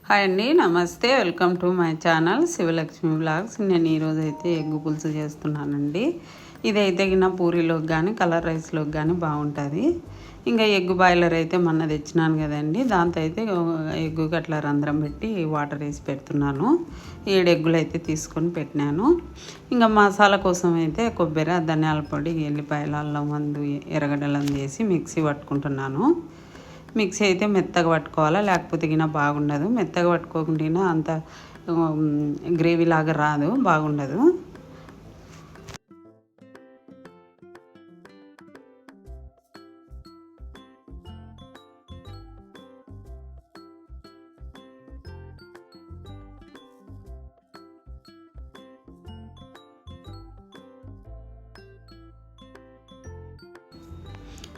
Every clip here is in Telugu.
హాయ్ అండి, నమస్తే. Welcome to my channel Sivalakshmi vlogs. నేను ఈరోజు అయితే ఎగ్గు పులుసు చేస్తున్నానండి. ఇదైతే గిన్న పూరీలోకి కానీ కలర్ రైస్లోకి కానీ బాగుంటుంది. ఇంకా ఎగ్గు బాయిలర్ అయితే మొన్న తెచ్చినాను కదండి, దాంతో అయితే ఎగ్గుకి అట్లా రంధ్రం పెట్టి వాటర్ వేసి పెడుతున్నాను. 7 ఎగ్గులు అయితే తీసుకొని పెట్టినాను. ఇంకా మసాలా కోసం అయితే కొబ్బరి, ధనియాల పొడి, ఎల్లిపాయలు, అల్లం మందు, ఎర్రగడ్డలను వేసి మిక్సీ పట్టుకుంటున్నాను. మిక్సీ అయితే మెత్తగా పట్టుకోవాలా, లేకపోతే గిన బాగుండదు. మెత్తగా పట్టుకోకుండా అంత గ్రేవీ లాగా రాదు, బాగుండదు.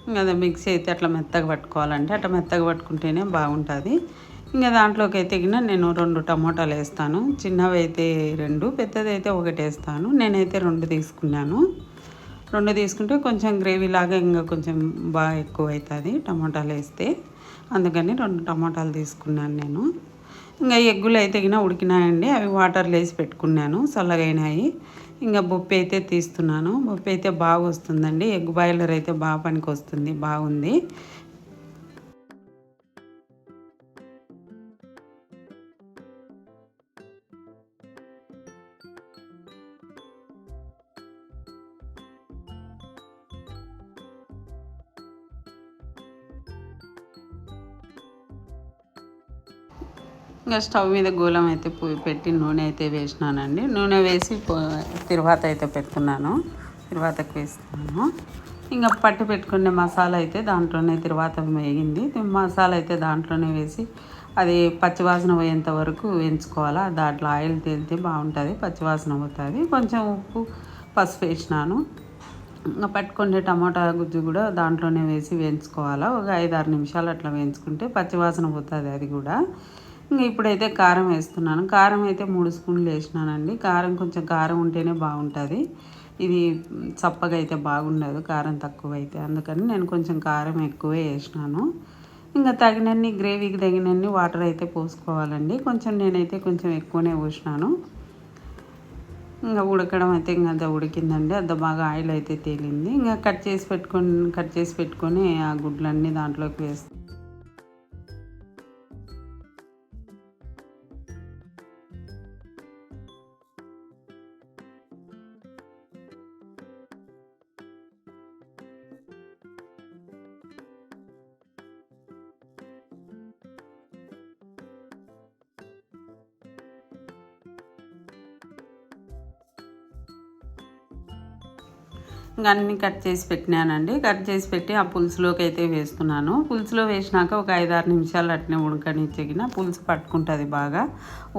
ఇంకా మిక్సీ అయితే అట్లా మెత్తగా పట్టుకోవాలంటే అట్లా మెత్తగా పట్టుకుంటేనే బాగుంటుంది. ఇంకా దాంట్లోకి అయితే నేను 2 టమోటాలు వేస్తాను. చిన్నవి అయితే 2, పెద్దది అయితే 1 వేస్తాను. నేనైతే 2 తీసుకున్నాను. 2 తీసుకుంటే కొంచెం గ్రేవీ లాగా ఇంకా కొంచెం బాగా ఎక్కువ అవుతుంది టమోటాలు వేస్తే. అందుకని 2 టమోటాలు తీసుకున్నాను నేను. ఇంకా ఎగ్గులు అయితే ఉడికినాయండి. అవి వాటర్లో వేసి పెట్టుకున్నాను, చల్లగైనాయి. ఇంకా బొప్పి అయితే తీస్తున్నాను. బొప్పి అయితే బాగా వస్తుందండి. ఎగ్ బాయిలర్ అయితే బాగా పనికి వస్తుంది, బాగుంది. ఇంకా స్టవ్ మీద గోళం అయితే పెట్టి నూనె అయితే వేసినానండి. నూనె వేసి తిరువాత అయితే పెడుతున్నాను, తిరువాతకు వేస్తున్నాను. ఇంకా పట్టి పెట్టుకునే మసాలా అయితే దాంట్లోనే తిరువాత వేగింది. మసాలా అయితే దాంట్లోనే వేసి అది పచ్చివాసన పోయేంత వరకు వేయించుకోవాలా. దాంట్లో ఆయిల్ తేలితే బాగుంటుంది, పచ్చివాసన పోతుంది. కొంచెం ఉప్పు, పసుపు వేసినాను. ఇంకా పట్టుకునే టమాటా గుజ్జు కూడా దాంట్లోనే వేసి వేయించుకోవాలా. ఒక 5-6 నిమిషాలు అట్లా వేయించుకుంటే పచ్చివాసన పోతుంది అది కూడా. ఇంకా ఇప్పుడైతే కారం వేస్తున్నాను. కారం అయితే 3 స్పూన్లు వేసినానండి. కారం కొంచెం కారం ఉంటేనే బాగుంటుంది. ఇది చప్పగా అయితే బాగుండదు కారం తక్కువ అయితే, అందుకని నేను కొంచెం కారం ఎక్కువే వేసినాను. ఇంకా తగినన్ని గ్రేవీకి తగినన్ని వాటర్ అయితే పోసుకోవాలండి. నేనైతే కొంచెం ఎక్కువనే పోసినాను. ఇంకా ఉడకడం అయితే ఇంకా అంత ఉడికిందండి. అంత బాగా ఆయిల్ అయితే తేలింది. ఇంకా కట్ చేసి పెట్టుకొని ఆ గుడ్లన్నీ దాంట్లోకి వేస్తాను. ఇంకా అన్నీ కట్ చేసి పెట్టినానండి. కట్ చేసి పెట్టి ఆ పులుసులోకి అయితే వేస్తున్నాను. పులుసులో వేసినాక ఒక 5-6 నిమిషాలు అట్నే ఉడకనిచ్చిన పులుసు పట్టుకుంటుంది బాగా.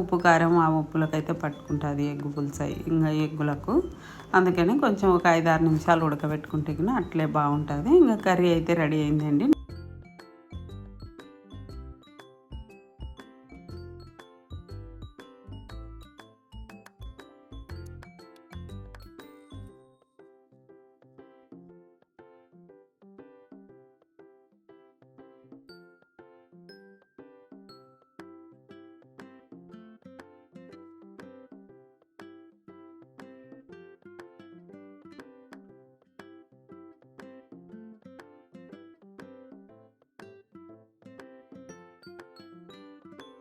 ఉప్పు కారం ఆ ఉప్పులకైతే పట్టుకుంటుంది ఎగ్గు పులుసు ఇంకా ఎగ్గులకు. అందుకని కొంచెం ఒక 5-6 నిమిషాలు ఉడకబెట్టుకుంటే అట్లే బాగుంటుంది. ఇంకా కర్రీ అయితే రెడీ అయిందండి.